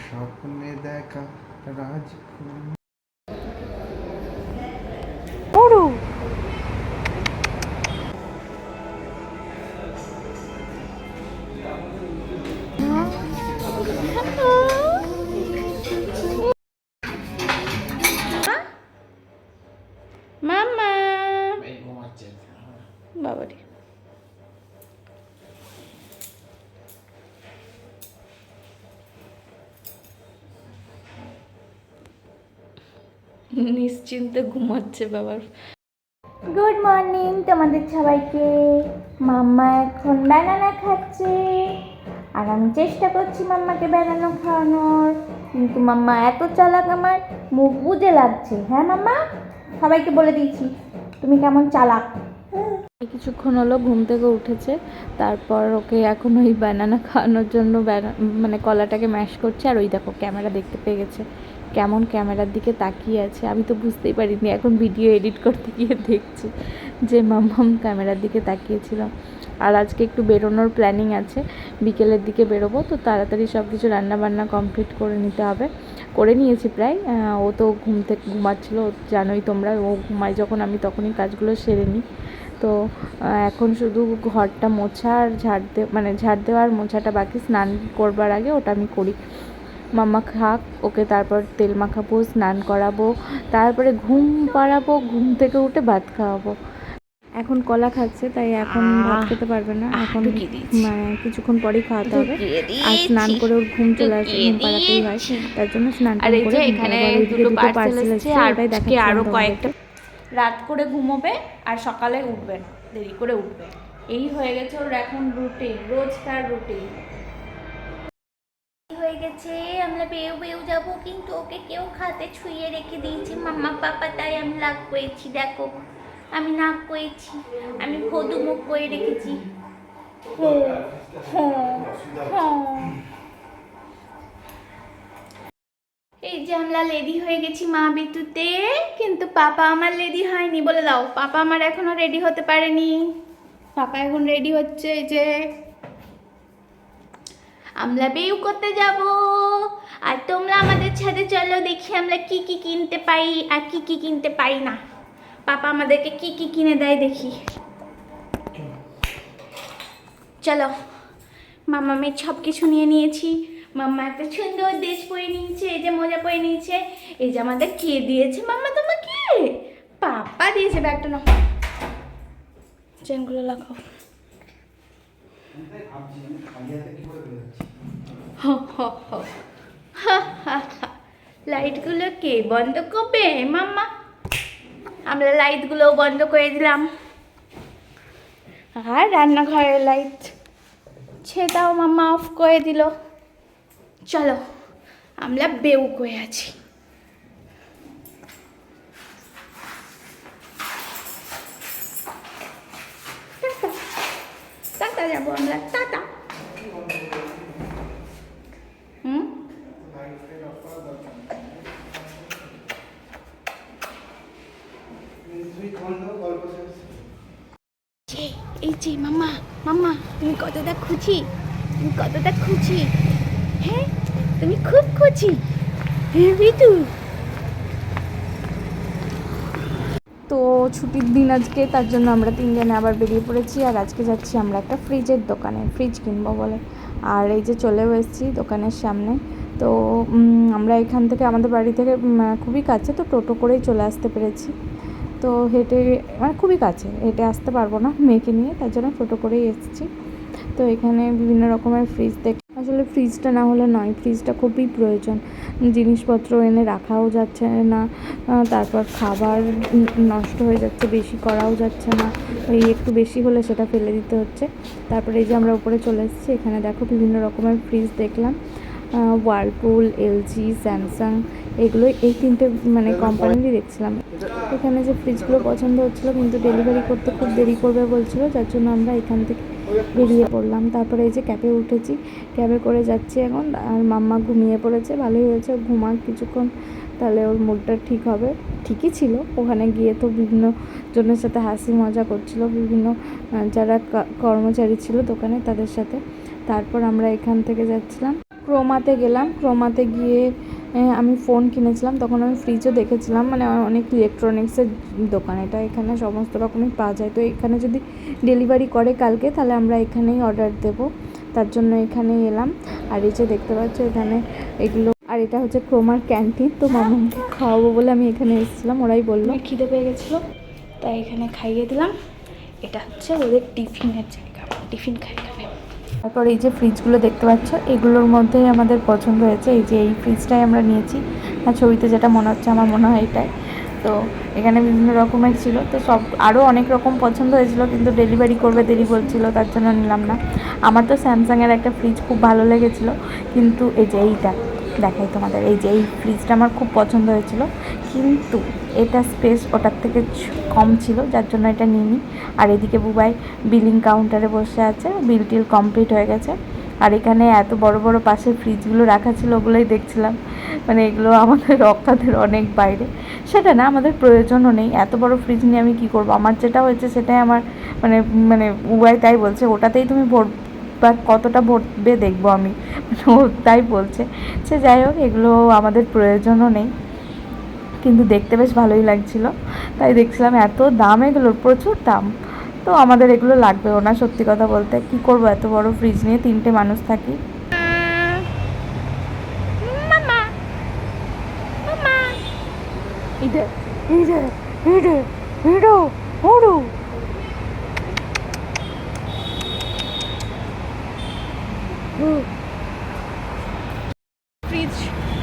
স্বপ্নে দেখা রাজকুমার। মামা বাবারে নিশ্চিন্তে ঘুমাচ্ছে বাবার। গুড মর্নিং তোমাদের সবাইকে। মাম্মা এখন ব্যানানা খাচ্ছে আর আমি চেষ্টা করছি মাম্মাকে ব্যানানা খাওয়ানোর, কিন্তু মাম্মা এত চালাক আমার মুখ বুজে লাগছে। হ্যাঁ মাম্মা, সবাইকে বলে দিয়েছি তুমি কেমন চালাক। কিছুক্ষণ হলো ঘুম থেকে উঠেছে, তারপর ওকে এখন ওই ব্যানানা খাওয়ানোর জন্য মানে কলাটাকে ম্যাশ করছে। আর ওই দেখো ক্যামেরা দেখতে পেয়ে গেছে, কেমন ক্যামেরার দিকে তাকিয়ে আছে। আমি তো বুঝতেই পারিনি, এখন ভিডিও এডিট করতে গিয়ে দেখছি যে মাম্মাম ক্যামেরার দিকে তাকিয়েছিল। আর আজকে একটু বেরোনোর প্ল্যানিং আছে, বিকেলের দিকে বেরোবো, তো তাড়াতাড়ি সব কিছু রান্নাবান্না কমপ্লিট করে নিতে হবে। করে নিয়েছি প্রায়। ও তো ঘুম থেকে ঘুমাচ্ছিলো, জানোই তোমরা, ও ঘুমায় যখন আমি তখনই কাজগুলো সেরে নিই। তো এখন শুধু ঘরটা মোছা আর ঝাড় দেওয়া আর মোছাটা বাকি। স্নান করবার আগে ওটা আমি করি। মাম্মা খাক, ওকে তারপর তেল মাখাবো, স্নান করাবো, তারপরে ঘুম পাড়াবো, ঘুম থেকে উঠে ভাত খাওয়াবো। এখন কলা খাচ্ছে, তাই এখন ভাত খেতে পারবে না, এখন মানে কিছুক্ষণ পরেই খাওয়াতে হবে। আর স্নান করে ওর ঘুম চলে আসে, ঘুম পাড়াতেই হয়, তার জন্য স্নান করে এখানে দুটো পার্সেল এসেছে। আর আজকে আরও কয়েকটা রাত করে ঘুমোবে আর সকালে উঠবে না, দেরি করে উঠবে। এই হয়ে গেছে ওর এখন রুটিন, রোজকার রুটিন হয়ে গেছে। আমরা বেউ যাবো, কিন্তু ওকে কেউ খাতে ছুঁয়ে রেখে দিয়েছে মাম্মা পাপা, তাই আমি রাগ করেছি। দেখো আমি নাক করেছি, আমি ভদু মুখ করে রেখেছি। এই যে আমরা রেডি হয়ে গেছি মা বিটুতে, কিন্তু পাপা আমার রেডি হয়নি। বলে দাও, পাপা আমার এখনো রেডি হতে পারেনি। পাপা এখন রেডি হচ্ছে। এই যে আমরা বেউ করতে যাব, আর তোমরা আমাদের সাথে চলো, দেখি আমরা কি কি কিনতে পাই আর কি কি কিনতে পাই না। পাপা আমাদেরকে কি কি কিনে দেয় দেখি। চলো, মাম্মা মেয়ে সব কিছু নিয়ে নিয়েছি। মাম্মা একটা সুন্দর ড্রেস পরে নিয়েছে, এই যে মোজা পরে নিয়েছে। এই যে আমাদের কে দিয়েছে মাম্মা তোমাকে? পাপা দিয়েছে। ব্যাগটা নাও, চেনগুলো লাগাও। লাইটগুলো কে বন্ধ করবে মাম্মা? আমরা লাইটগুলো বন্ধ করে দিলাম। আর রান্নাঘরের লাইট সেটাও মাম্মা অফ করে দিল। চলো, আমরা বেউ করে আছি। টাটা যাবো আমরা, টাটা। এই যে মাম্মা, মাম্মা তুমি কতটা খুশি? তুমি কতটা খুশি? হ্যাঁ, তুমি খুব খুশি। হ্যাঁ বিটু। তো ছুটির দিন আজকে, তার জন্য আমরা তিনজনে আবার বেরিয়ে পড়েছি। আর আজকে যাচ্ছি আমরা একটা ফ্রিজের দোকানে, ফ্রিজ কিনবো বলে। আর এই যে চলেও এসেছি দোকানের সামনে। তো আমরা এখান থেকে, আমাদের বাড়ি থেকে খুবই কাছে, তো টোটো করেই চলে আসতে পেরেছি। তো হেঁটে, মানে খুবই কাছে, হেঁটে আসতে পারবো না মেয়েকে নিয়ে, তার জন্য টোটো করেই এসেছি। তো এখানে বিভিন্ন রকমের ফ্রিজ দেখে, আসলে ফ্রিজটা না হলে নয়, ফ্রিজটা খুবই প্রয়োজন। জিনিসপত্র এনে রাখাও যাচ্ছে না, তারপর খাবার নষ্ট হয়ে যাচ্ছে, বেশি করাও যাচ্ছে না, এই একটু বেশি হলে সেটা ফেলে দিতে হচ্ছে। তারপরে এই যে আমরা উপরে চলে এসেছি, এখানে দেখো বিভিন্ন রকমের ফ্রিজ দেখলাম, ওয়ার্লপুল, এলজি, স্যামসাং, এগুলো এই তিনটে মানে কোম্পানিরই দেখছিলাম। এখানে যে ফ্রিজগুলো পছন্দ হচ্ছিলো, কিন্তু ডেলিভারি করতে খুব দেরি করবে বলছিলো, যার জন্য আমরা এখান থেকে বেরিয়ে পড়লাম। তারপরে এই যে ক্যাবে উঠেছি, ক্যাবে করে যাচ্ছি এখন। আর মাম্মা ঘুমিয়ে পড়েছে, ভালোই হয়েছে, ঘুমাক কিছুক্ষণ, তাহলে ওর মুডটা ঠিক হবে। ঠিকই ছিল, ওখানে গিয়ে তো বিভিন্ন জনের সাথে হাসি মজা করছিল, বিভিন্ন যারা কর্মচারী ছিল দোকানে তাদের সাথে। তারপর আমরা এখান থেকে যাচ্ছিলাম ক্রোমাতে গেলাম, ক্রোমাতে গিয়ে আমি ফোন কিনেছিলাম, তখন আমি ফ্রিজও দেখেছিলাম, মানে অনেক ইলেকট্রনিক্সের দোকান এটা, এখানে সমস্ত রকমই পাওয়া যায়। তো এখানে যদি ডেলিভারি করে কালকে, তাহলে আমরা এখানেই অর্ডার দেবো, তার জন্য এখানেই এলাম। আর এই যে দেখতে পাচ্ছ এখানে এগুলো, আর এটা হচ্ছে ক্রোমার ক্যান্টিন। তো মামাকে খাওয়াবো বলে আমি এখানে এসেছিলাম, ওরাই বললো খিদে পেয়ে গেছিলো, তাই এখানে খাইয়ে দিলাম। এটা হচ্ছে ওদের টিফিনের জায়গা, টিফিন খাই এখানে। তারপর এই যে ফ্রিজগুলো দেখতে পাচ্ছ, এগুলোর মধ্যেই আমাদের পছন্দ হয়েছে। এই যে এই ফ্রিজটাই আমরা নিয়েছি, আর ছবিতে যেটা মনে হচ্ছে আমার মনে হয় এটাই। তো এখানে বিভিন্ন রকমের ছিল, তো সব আরও অনেক রকম পছন্দ হয়েছিল, কিন্তু ডেলিভারি করবে দেরি বলছিল, তার জন্য নিলাম না। আমার তো স্যামসাংয়ের একটা ফ্রিজ খুব ভালো লেগেছিলো, কিন্তু এই যে এইটা দেখাই তোমাদের, এই যে এই ফ্রিজটা আমার খুব পছন্দ হয়েছিল, কিন্তু এটা স্পেস ওটার থেকে কম ছিল, যার জন্য এটা নিইনি। আর এদিকে বুবাই বিলিং কাউন্টারে বসে আছে, বিল টিল কমপ্লিট হয়ে গেছে। আর এখানে এত বড় বড় পাশে ফ্রিজগুলো রাখা ছিল, ওগুলোই দেখছিলাম, মানে এগুলো আমাদের অকাতের অনেক বাইরে। সেটা না, আমাদের প্রয়োজনও নেই, এত বড় ফ্রিজ নিয়ে আমি কী করবো, আমার যেটা হয়েছে সেটাই আমার মানে মানে বুবাই তাই বলছে ওটাতেই তুমি বা কতটা ভরবে দেখবো আমি, ও তাই বলছে। সে যাই হোক, এগুলো আমাদের প্রয়োজনও নেই, কিন্তু দেখতে বেশ ভালোই লাগছিল, তাই দেখছিলাম। এত দাম এগুলোর, প্রচুর দাম, তো আমাদের এগুলো লাগবেও না সত্যি কথা বলতে। কি করব এত বড় ফ্রিজ নিয়ে, 3টে মানুষ থাকি। ফ্রিজ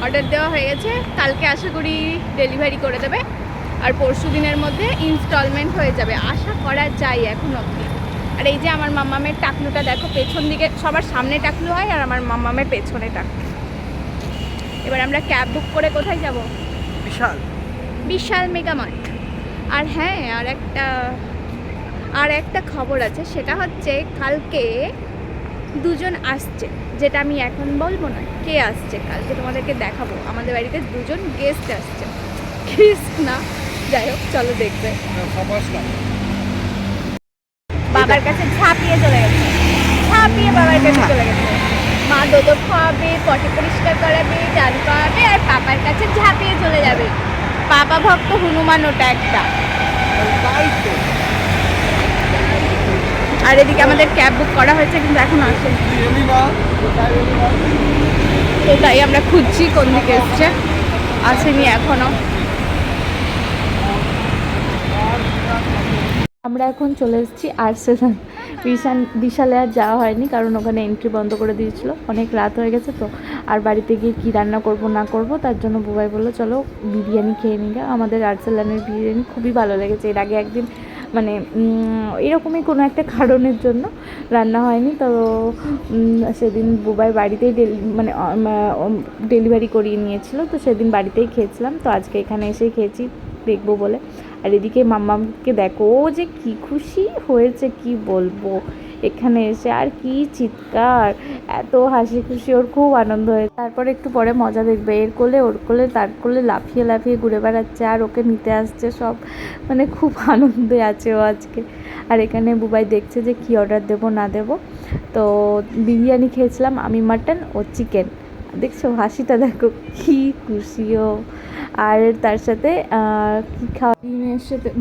অর্ডার দেওয়া হয়ে গেছে, কালকে আশা করি ডেলিভারি করে দেবে, আর পরশু দিনের মধ্যে ইনস্টলমেন্ট হয়ে যাবে আশা করা যায় এখন অবধি। আর এই যে আমার মাম্মামের টাকলুটা দেখো, পেছন দিকে সবার সামনে টাকলু হয়, আর আমার মাম্মামের পেছনে টাকলু। এবার আমরা ক্যাব বুক করে কোথায় যাব? বিশাল মেগামার্ট। আর হ্যাঁ, আর একটা খবর আছে, সেটা হচ্ছে কালকে দুজন আসছে, যেটা আমি এখন বলবো না কে আসছে, কালকে তোমাদেরকে দেখাবো। আমাদের বাড়িতে দুজন গেস্ট আসছে, গেস্ট না, যাই হোক চলো দেখবে। বাবার কাছে ঝাঁপিয়ে চলে গেছে, ঝাঁপিয়ে বাবার কাছে চলে গেছে। মা দুধ খাওয়াবে, পটি পরিষ্কার করাবে, চান করাবে, আর পাপার কাছে ঝাঁপিয়ে চলে যাবে। পাপা ভক্ত হনুমান ওটা একটা। আর এদিকে আমাদের ক্যাব বুক করা হয়েছে, কিন্তু এখন আসেনি, তো তাই আমরা খুঁজছি কোন দিকে এসছে, আসেনি এখনো। আমরা এখন চলে এসেছি আর্সেলান। বিশালে আর যাওয়া হয়নি, কারণ ওখানে এন্ট্রি বন্ধ করে দিয়েছিল, অনেক রাত হয়ে গেছে তো। আর বাড়িতে গিয়ে কী রান্না করব না করব, তার জন্য বুবাই বললো চলো বিরিয়ানি খেয়ে নিই। আমাদের আর্সেলানের বিরিয়ানি খুবই ভালো লেগেছে। এর আগে একদিন মানে এরকমই কোনো একটা কারণের জন্য রান্না হয়নি, তো সেদিন বুবাই বাড়িতেই ডেলিভারি করিয়ে নিয়েছিল, তো সেদিন বাড়িতেই খেয়েছিলাম। তো আজকে এখানে এসেই খেয়েছি দেখবো বলে। আর এদিকে মাম্মাকে দেখো, ও যে কি খুশি হয়েছে কি বলবো এখানে এসে, আর কি চিৎকার, এত হাসি খুশি, ওর খুব আনন্দ হয়েছে। তারপরে একটু পরে মজা দেখবে, এর কোলে ওর কোলে তার কোলে লাফিয়ে লাফিয়ে ঘুরে বেড়াচ্ছে, আর ওকে নিতে আসছে সব, মানে খুব আনন্দে আছে ও আজকে। আর এখানে বুবাই দেখছে যে কি অর্ডার দেবো না দেবো। তো বিরিয়ানি খেয়েছিলাম আমি, মাটন ও চিকেন, দেখছো হাসিটা দেখো কি খুশিও। আর তার সাথে কী খাওয়া,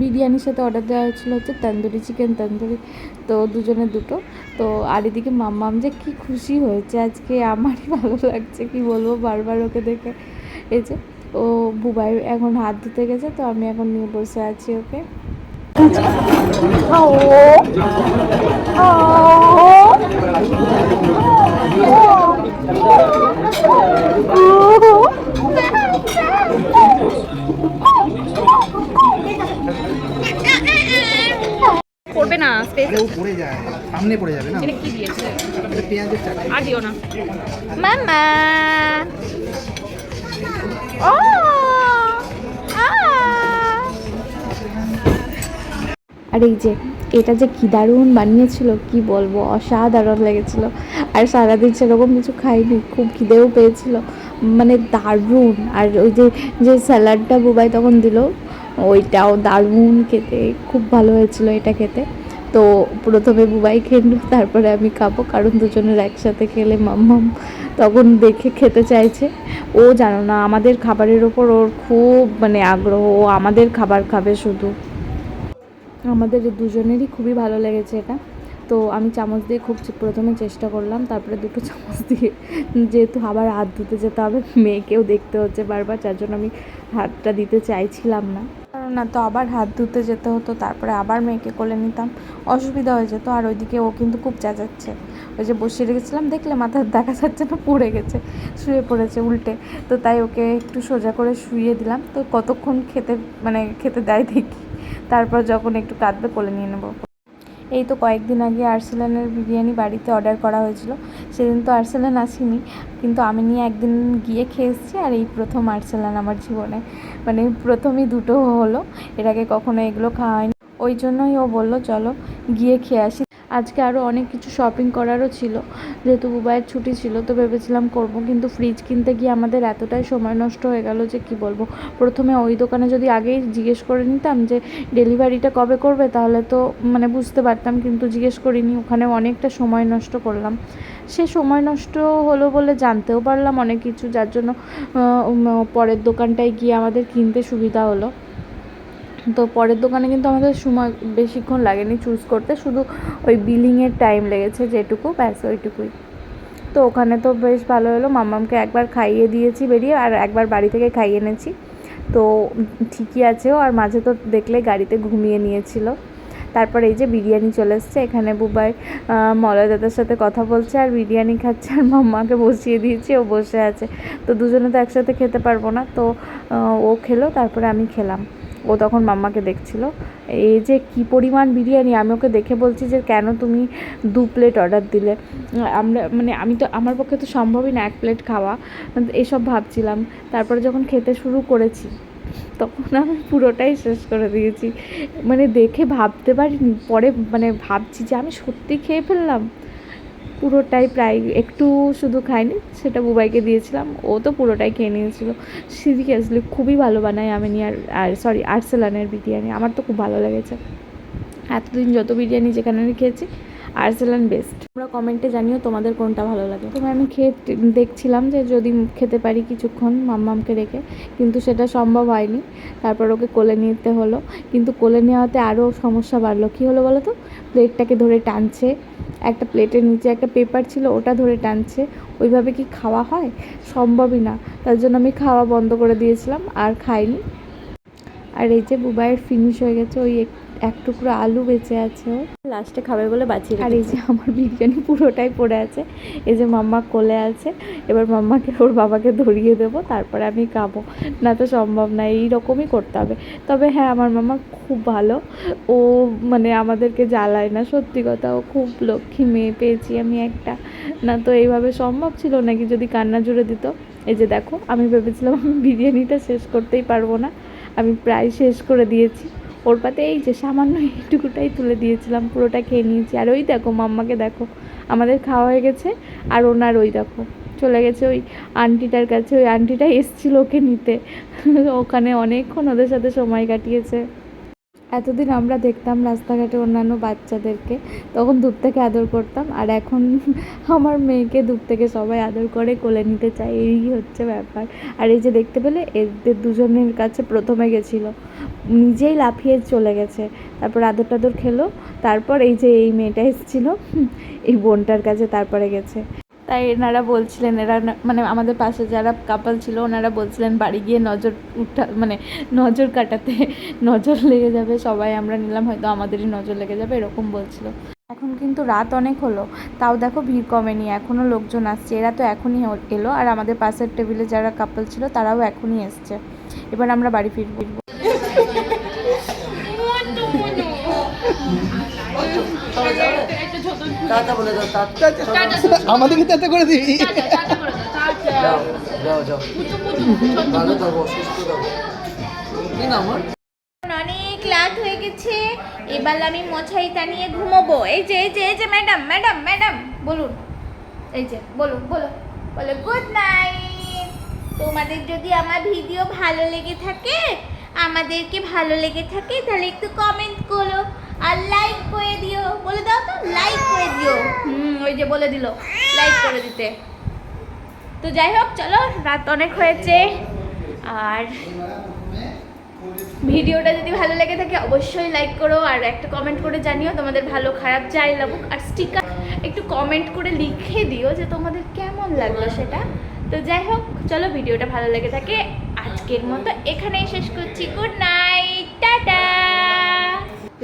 বিরিয়ানির সাথে অর্ডার দেওয়া হয়েছিলো হচ্ছে তন্দুরি চিকেন, তন্দুরি, তো দুজনের দুটো। তো আর এদিকে মাম্মাম যে কি খুশি হয়েছে আজকে, আমারই ভালো লাগছে কি বলবো বারবার ওকে দেখে। এই যে ও বুবাই এখন হাত ধুতে গেছে, তো আমি এখন নিয়ে বসে আছি ওকে। পড়বে না, স্পেস ও পড়ে যায়, সামনে পড়ে যাবে না। এটা কি দিয়েছে? এটা পেঁয়াজের চাটনি। আর দিও না মামা ও আর এই যে এটা যে কী দারুণ বানিয়েছিল কি বলবো, অসাধারণ লেগেছিলো। আর সারাদিন সেরকম কিছু খাইনি, খুব খিদেও পেয়েছিল, মানে দারুণ। আর ওই যে স্যালাডটা বুবাই তখন দিল, ওইটাও দারুণ খেতে, খুব ভালো হয়েছিল এটা খেতে। তো প্রথমে বুবাই খেলো, তারপরে আমি খাবো, কারণ দুজনের একসাথে খেলে মাম্মাম তখন দেখে খেতে চাইছে। ও জানো না, আমাদের খাবারের ওপর ওর খুব মানে আগ্রহ, ও আমাদের খাবার খাবে শুধু। আমাদের দুজনেরই খুবই ভালো লেগেছে এটা। তো আমি চামচ দিয়ে খুব প্রথমে চেষ্টা করলাম, তারপরে দুটো চামচ দিয়ে, যেহেতু আবার হাত ধুতে যেতে হবে, মেয়েকেও দেখতে হচ্ছে বারবার, যার জন্য আমি হাতটা দিতে চাইছিলাম না, কারণ না তো আবার হাত ধুতে যেতে হতো, তারপরে আবার মেয়েকে কোলে নিতাম, অসুবিধা হয়ে যেত। আর ওইদিকে ও কিন্তু খুব চেঁচাচ্ছে। ওই যে বসিয়ে রেখেছিলাম, দেখলে মাথা দেখা যাচ্ছে না, পড়ে গেছে, শুয়ে পড়েছে উল্টে। তো তাই ওকে একটু সোজা করে শুইয়ে দিলাম। তো কতক্ষণ খেতে দেয় দেখি, তারপর যখন একটু কাঁদবে কোলে নিয়ে নেবো। এই তো কয়েকদিন আগে আর্সেলানের বিরিয়ানি বাড়িতে অর্ডার করা হয়েছিল, সেদিন তো আর্সেলান আসেনি, কিন্তু আমি নিয়ে একদিন গিয়ে খেয়ে এসেছি। আর এই প্রথম আর্সেলান আমার জীবনে, মানে প্রথমই দুটো হলো, এর আগে কখনো এগুলো খাওয়া হয়নি। ওই জন্যই ও বললো চলো গিয়ে খেয়ে আসি। আজকে আরও অনেক কিছু শপিং করারও ছিল, যেহেতু বুবাইয়ের ছুটি ছিল, তো ভেবেছিলাম করব, কিন্তু ফ্রিজ কিনতে গিয়ে আমাদের এতটাই সময় নষ্ট হয়ে গেল যে কি বলবো। প্রথমে ওই দোকানে যদি আগেই জিজ্ঞেস করে নিতাম যে ডেলিভারিটা কবে করবে, তাহলে তো মানে বুঝতে পারতাম, কিন্তু জিজ্ঞেস করিনি, ওখানে অনেকটা সময় নষ্ট করলাম। সে সময় নষ্ট হলো বলে জানতেও পারলাম অনেক কিছু, যার জন্য পরের দোকানটায় গিয়ে আমাদের কিনতে সুবিধা হলো। তো পরের দোকানে কিন্তু আমাদের সময় বেশিক্ষণ লাগেনি চুজ করতে, শুধু ওই বিলিংয়ের টাইম লেগেছে যেটুকু, ব্যাস ওইটুকুই। তো ওখানে তো বেশ ভালো হলো, মাম্মামকে একবার খাইয়ে দিয়েছি বেরিয়ে, আর একবার বাড়ি থেকে খাইয়ে এনেছি, তো ঠিকই আছে ও। আর মাঝে তো দেখলে গাড়িতে ঘুমিয়ে নিয়েছিল। তারপর এই যে বিরিয়ানি চলে এসছে, এখানে বুবাই মলয় দাদার সাথে কথা বলছে আর বিরিয়ানি খাচ্ছে, আর মাম্মাকে বসিয়ে দিয়েছি, ও বসে আছে। তো দুজনে তো একসাথে খেতে পারবো না, তো ও খেলো, তারপরে আমি খেলাম। ও তখন মাম্মাকে দেখছিল। এই যে কি পরিমাণ বিরিয়ানি, আমি ওকে দেখে বলছি যে কেন তুমি 2 প্লেট অর্ডার দিলে। আমি তো, আমার পক্ষে তো সম্ভবই না 1 প্লেট খাওয়া, এসব ভাবছিলাম। তারপরে যখন খেতে শুরু করেছি, তখন আমি পুরোটাই শেষ করে দিয়েছি, মানে দেখে ভাবতে পারিনি, পরে ভাবছি যে আমি সত্যি খেয়ে ফেললাম পুরোটাই, প্রায় একটু শুধু খাইনি, সেটা বুবাইকে দিয়েছিলাম, ও তো পুরোটাই খেয়ে নিয়েছিল। সিরিয়াসলি খুবই ভালো বানায় আমিনি আর্সেলানের বিরিয়ানি, আমার তো খুব ভালো লেগেছে। এতদিন যত বিরিয়ানি যেখানে আমি খেয়েছি, আর্সেলান বেস্ট। তোমরা কমেন্টে জানিও তোমাদের কোনটা ভালো লাগে। তো আমি খেয়ে দেখছিলাম যে যদি খেতে পারি কিছুক্ষণ মাম্মামকে রেখে, কিন্তু সেটা সম্ভব হয়নি। তারপর ওকে কোলে নিতে হলো, কিন্তু কোলে নেওয়াতে আরও সমস্যা বাড়লো। কী হলো বলো তো, প্লেটটাকে ধরে টানছে, একটা প্লেটের নিচে একটা পেপার ছিল, ওটা ধরে টানছে, ওইভাবে কি খাওয়া হয়? সম্ভবই না। তার জন্য আমি খাওয়া বন্ধ করে দিয়েছিলাম, আর খাইনি। আর এই যে বুবাইয়ের ফিনিশ হয়ে গেছে, ওই এক টুকরো আলু বেঁচে আছে, ও লাস্টে খাবে বলে বাঁচিয়ে। আর এই যে আমার বিরিয়ানি পুরোটাই পড়ে আছে, এই যে মাম্মা কোলে আছে, এবার মাম্মাকে ওর বাবাকে ধরিয়ে দেবো, তারপরে আমি খাবো, না তো সম্ভব না, এইরকমই করতে হবে। তবে হ্যাঁ, আমার মাম্মা খুব ভালো, ও আমাদেরকে জ্বালায় না, সত্যি কথা, ও খুব লক্ষ্মী মেয়ে পেয়েছি আমি একটা, না তো এইভাবে সম্ভব ছিল নাকি যদি কান্না জুড়ে দিত। এই যে দেখো, আমি ভেবেছিলাম আমি বিরিয়ানিটা শেষ করতেই পারবো না, আমি প্রায় শেষ করে দিয়েছি। ওর পাতে এই যে সামান্য এইটুকুটাই তুলে দিয়েছিলাম, পুরোটা খেয়ে নিয়েছি। আর ওই দেখো মাম্মাকে দেখো, আমাদের খাওয়া হয়ে গেছে, আর ওনার ওই দেখো চলে গেছে ওই আন্টিটার কাছে, ওই আন্টিটা এসেছিলো ওকে নিতে, ওখানে অনেকক্ষণ ওদের সাথে সময় কাটিয়েছে। এতদিন আমরা দেখতাম রাস্তাঘাটে অন্যান্য বাচ্চাদেরকে, তখন দূর থেকে আদর করতাম, আর এখন আমার মেয়েকে দূর থেকে সবাই আদর করে কোলে নিতে চায়, এই হচ্ছে ব্যাপার। আর এই যে দেখতে পেলে এদের দুজনের কাছে প্রথমে গেছিলো, নিজেই লাফিয়ে চলে গেছে, তারপর আদর টাদর খেলো, তারপর এই যে এই মেয়েটা এসেছিলো এই বোনটার কাছে, তারপরে গেছে। তাই এনারা বলছিলেন, আমাদের পাশে যারা কাপল ছিল, ওনারা বলছিলেন বাড়ি গিয়ে নজর কাটাতে, নজর লেগে যাবে, সবাই আমরা নিলাম, হয়তো আমাদেরই নজর লেগে যাবে, এরকম বলছিল। এখন কিন্তু রাত অনেক হলো, তাও দেখো ভিড় কমেনি, এখনও লোকজন আসছে, এরা তো এখনই এলো, আর আমাদের পাশের টেবিলে যারা কাপল ছিল তারাও এখনই এসছে। এবার আমরা বাড়ি ফিরবো। আমাদেরকে টাটা করে দিবি। অনেক রাত হয়ে গেছে, এবার আমি মশারি টানিয়ে ঘুমোবো। এই যে ম্যাডাম ম্যাডাম ম্যাডাম বলুন, এই যে বলো গুড নাইট। তোমাদের যদি আমার ভিডিও ভালো লেগে থাকে, আমাদেরকে ভালো লেগে থাকে, তাহলে একটু কমেন্ট করো, আর লাইক করে দিও, বলে দাও তো লাইক করে দিও। ওই যে বলে দিল লাইক করে দিতে। তো যাই হোক চলো, রাত অনেক হয়েছে, আর ভিডিওটা যদি ভালো লেগে থাকে অবশ্যই লাইক করো, আর একটা কমেন্ট করে জানিও তোমাদের ভালো খারাপ যাই লাগুক, আর স্টিকার একটু কমেন্ট করে লিখে দিও যে তোমাদের কেমন লাগলো সেটা। তো যাই হোক চলো, ভিডিওটা ভালো লেগে থাকে আজকের মতো এখানেই শেষ করছি। Good night, tata.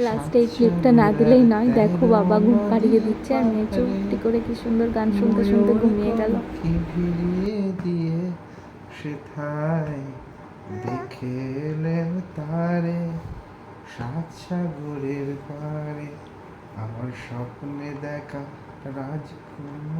লাস্টে এই ক্লিপটা না দিলেই নয়, দেখো বাবা ঘুম পাড়িয়ে দিচ্ছে আর মেয়ে চুপটি করে কি সুন্দর গান শুনতে শুনতে ঘুমিয়ে গেল। ভিড়িয়ে দিয়ে সেথায় দেখে এলেন তারে সাত সাগরের পারে, আমার স্বপ্নে দেখা রাজকুমার।